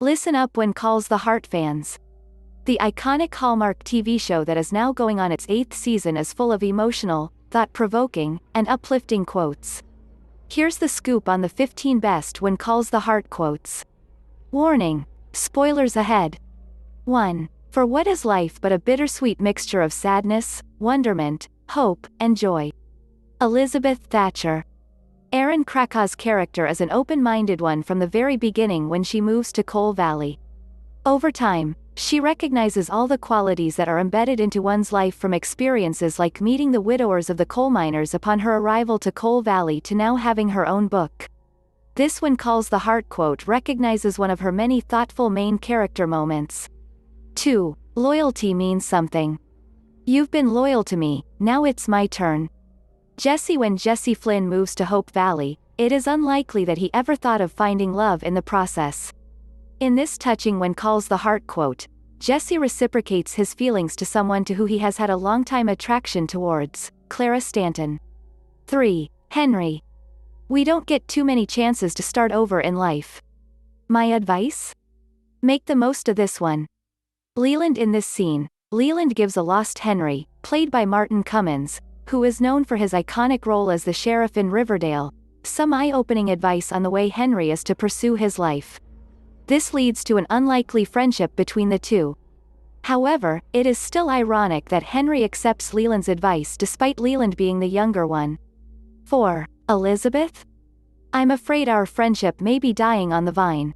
Listen up when calls the Heart fans. The iconic Hallmark TV show that is now going on its 8th season is full of emotional, thought-provoking, and uplifting quotes. Here's the scoop on the 15 best when calls the Heart quotes. Warning. Spoilers ahead. 1. For what is life but a bittersweet mixture of sadness, wonderment, hope, and joy? Elizabeth Thatcher. Erin Krakau's character is an open-minded one from the very beginning when she moves to Coal Valley. Over time, she recognizes all the qualities that are embedded into one's life, from experiences like meeting the widowers of the coal miners upon her arrival to Coal Valley to now having her own book. This When Calls the Heart quote recognizes one of her many thoughtful main character moments. 2. Loyalty means something. You've been loyal to me, now it's my turn. When Jesse Flynn moves to Hope Valley, it is unlikely that he ever thought of finding love in the process. In this touching When Calls the Heart quote, Jesse reciprocates his feelings to someone to who he has had a long-time attraction towards, Clara Stanton. 3. Henry. We don't get too many chances to start over in life. My advice? Make the most of this one. Leland. In this scene, Leland gives a lost Henry, played by Martin Cummins, who is known for his iconic role as the sheriff in Riverdale, some eye-opening advice on the way Henry is to pursue his life. This leads to an unlikely friendship between the two. However, it is still ironic that Henry accepts Leland's advice despite Leland being the younger one. 4. Elizabeth? I'm afraid our friendship may be dying on the vine.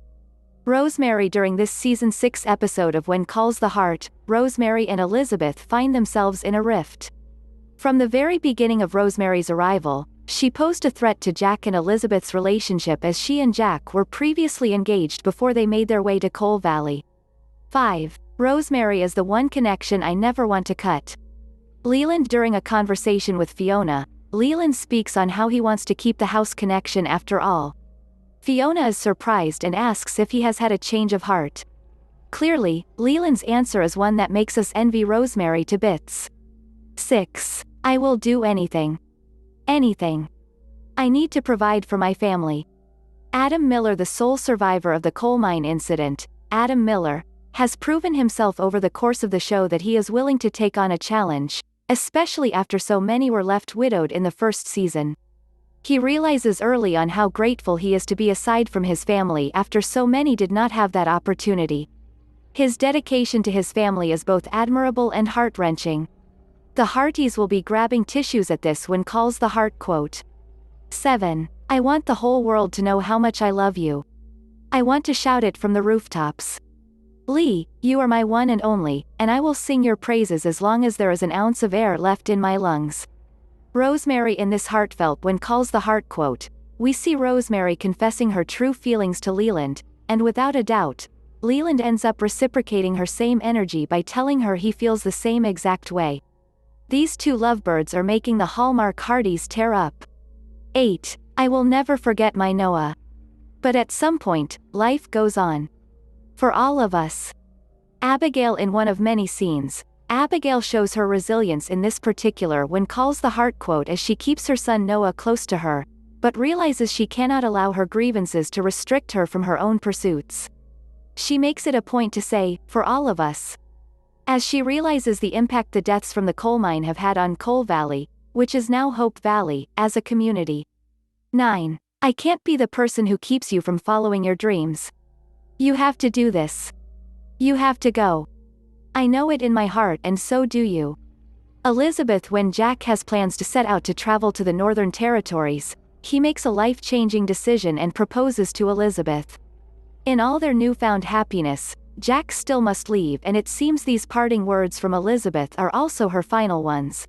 Rosemary. During this season 6 episode of When Calls the Heart, Rosemary and Elizabeth find themselves in a rift. From the very beginning of Rosemary's arrival, she posed a threat to Jack and Elizabeth's relationship, as she and Jack were previously engaged before they made their way to Coal Valley. 5. Rosemary is the one connection I never want to cut. Leland. During a conversation with Fiona, Leland speaks on how he wants to keep the house connection after all. Fiona is surprised and asks if he has had a change of heart. Clearly, Leland's answer is one that makes us envy Rosemary to bits. 6. I will do anything. Anything. I need to provide for my family. Adam Miller. The sole survivor of the coal mine incident, Adam Miller, has proven himself over the course of the show that he is willing to take on a challenge, especially after so many were left widowed in the first season. He realizes early on how grateful he is to be aside from his family after so many did not have that opportunity. His dedication to his family is both admirable and heart-wrenching. The Hearties will be grabbing tissues at this When Calls the Heart quote. 7. I want the whole world to know how much I love you. I want to shout it from the rooftops. Lee, you are my one and only, and I will sing your praises as long as there is an ounce of air left in my lungs. Rosemary. In this heartfelt When Calls the Heart quote, we see Rosemary confessing her true feelings to Leland, and without a doubt, Leland ends up reciprocating her same energy by telling her he feels the same exact way. These two lovebirds are making the Hallmark Hearties tear up. 8. I will never forget my Noah. But at some point, life goes on. For all of us. Abigail. In one of many scenes, Abigail shows her resilience in this particular When Calls the Heart quote as she keeps her son Noah close to her, but realizes she cannot allow her grievances to restrict her from her own pursuits. She makes it a point to say, for all of us, as she realizes the impact the deaths from the coal mine have had on Coal Valley, which is now Hope Valley, as a community. 9. I can't be the person who keeps you from following your dreams. You have to do this. You have to go. I know it in my heart, and so do you. Elizabeth. When Jack has plans to set out to travel to the Northern Territories, he makes a life-changing decision and proposes to Elizabeth. In all their newfound happiness, Jack still must leave, and it seems these parting words from Elizabeth are also her final ones.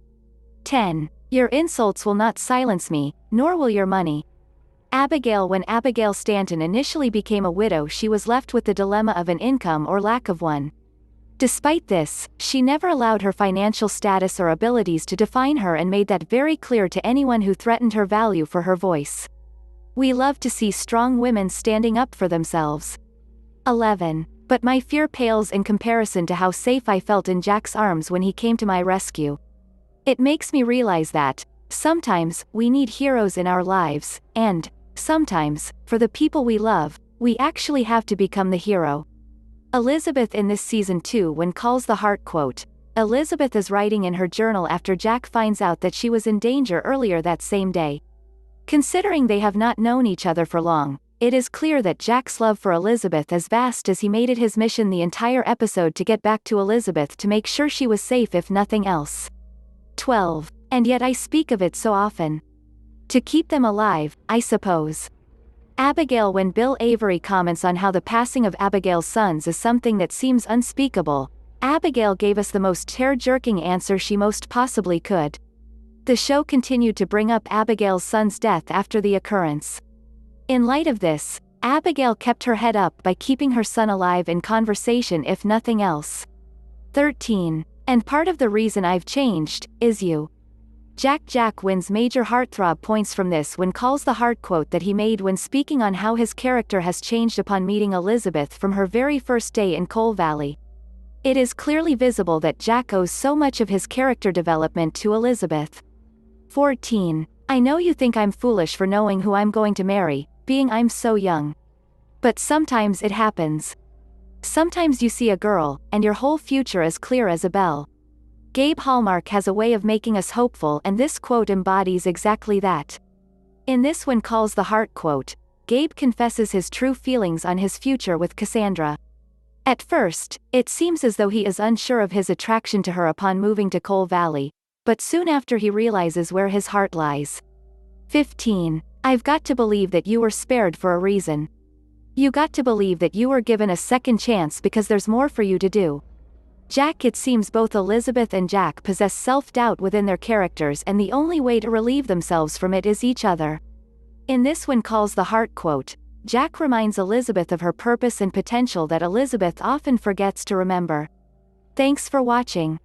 10. Your insults will not silence me, nor will your money. Abigail. When Abigail Stanton initially became a widow, she was left with the dilemma of an income or lack of one. Despite this, she never allowed her financial status or abilities to define her and made that very clear to anyone who threatened her value for her voice. We love to see strong women standing up for themselves. 11. But my fear pales in comparison to how safe I felt in Jack's arms when he came to my rescue. It makes me realize that, sometimes, we need heroes in our lives, and, sometimes, for the people we love, We actually have to become the hero. Elizabeth in this season 2 when calls the heart quote. Elizabeth is writing in her journal after Jack finds out that she was in danger earlier that same day. Considering they have not known each other for long, it is clear that Jack's love for Elizabeth is vast, as he made it his mission the entire episode to get back to Elizabeth to make sure she was safe if nothing else. 12. And yet I speak of it so often. To keep them alive, I suppose. Abigail when Bill Avery comments on how the passing of Abigail's sons is something that seems unspeakable, Abigail gave us the most tear-jerking answer she most possibly could. The show continued to bring up Abigail's son's death after the occurrence. In light of this, Abigail kept her head up by keeping her son alive in conversation if nothing else. 13. And part of the reason I've changed, is you. Jack wins major heartthrob points from this when calls the heart quote that he made when speaking on how his character has changed upon meeting Elizabeth from her very first day in Coal Valley. It is clearly visible that Jack owes so much of his character development to Elizabeth. 14. I know you think I'm foolish for knowing who I'm going to marry, being I'm so young. But sometimes it happens. Sometimes you see a girl, and your whole future is clear as a bell. Gabe Hallmark has a way of making us hopeful, and this quote embodies exactly that. In this when calls the heart quote, Gabe confesses his true feelings on his future with Cassandra. At first, it seems as though he is unsure of his attraction to her upon moving to Coal Valley, but soon after he realizes where his heart lies. 15. I've got to believe that you were spared for a reason. You got to believe that you were given a second chance because there's more for you to do. Jack It seems both Elizabeth and Jack possess self-doubt within their characters, and the only way to relieve themselves from it is each other. In this when calls the heart quote, Jack reminds Elizabeth of her purpose and potential that Elizabeth often forgets to remember. Thanks for watching.